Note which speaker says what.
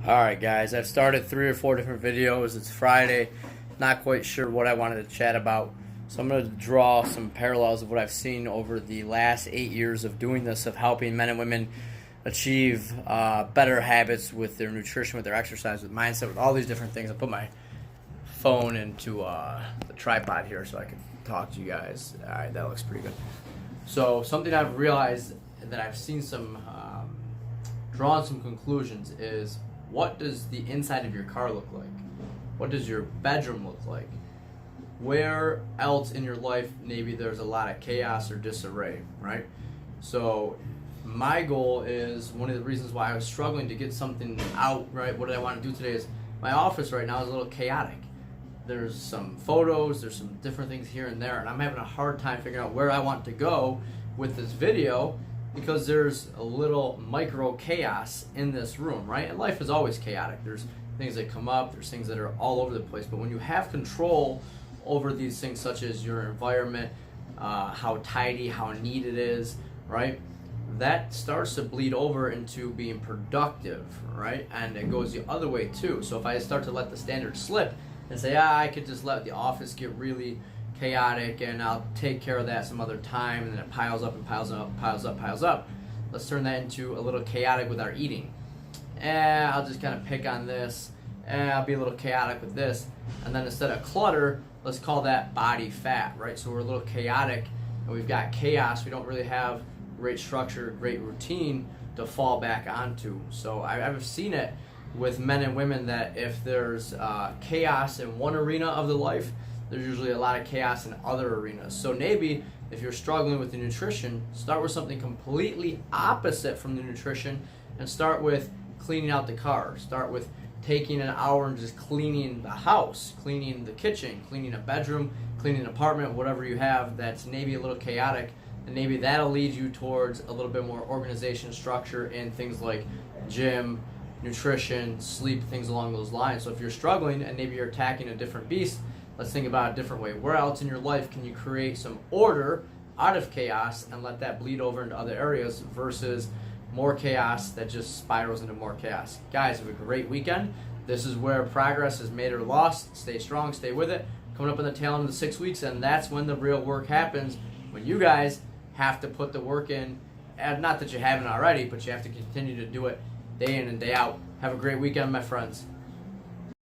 Speaker 1: Alright guys, I've started 3 or 4 different videos. It's Friday, not quite sure what I wanted to chat about. So I'm going to draw some parallels of what I've seen over the last 8 years of doing this, of helping men and women achieve better habits with their nutrition, with their exercise, with mindset, with all these different things. I put my phone into the tripod here so I can talk to you guys. Alright, that looks pretty good. So something I've realized that I've seen drawn some conclusions is, what does the inside of your car look like? What does your bedroom look like? Where else in your life maybe there's a lot of chaos or disarray, right? So my goal is, one of the reasons why I was struggling to get something out, right? What did I want to do today is, my office right now is a little chaotic. There's some photos, there's some different things here and there, and I'm having a hard time figuring out where I want to go with this video, because there's a little micro chaos in this room, right? And life is always chaotic. There's things that come up, there's things that are all over the place. But when you have control over these things, such as your environment, how tidy, how neat it is, right? That starts to bleed over into being productive, right? And it goes the other way too. So if I start to let the standards slip and say, I could just let the office get really chaotic and I'll take care of that some other time, and then it piles up and piles up, piles up, piles up. Let's turn that into a little chaotic with our eating. I'll just kind of pick on this, I'll be a little chaotic with this, and then instead of clutter, let's call that body fat, right? So we're a little chaotic and we've got chaos. We don't really have great structure, great routine to fall back onto. So I've seen it with men and women that if there's chaos in one arena of the life, there's usually a lot of chaos in other arenas. So maybe if you're struggling with the nutrition, start with something completely opposite from the nutrition and start with cleaning out the car. Start with taking an hour and just cleaning the house, cleaning the kitchen, cleaning a bedroom, cleaning an apartment, whatever you have that's maybe a little chaotic, and maybe that'll lead you towards a little bit more organization, structure in things like gym, nutrition, sleep, things along those lines. So if you're struggling and maybe you're attacking a different beast, let's think about a different way. Where else in your life can you create some order out of chaos and let that bleed over into other areas versus more chaos that just spirals into more chaos? Guys, have a great weekend. This is where progress is made or lost. Stay strong, stay with it. Coming up on the tail end of the 6 weeks, and that's when the real work happens, when you guys have to put the work in. And not that you haven't already, but you have to continue to do it day in and day out. Have a great weekend, my friends.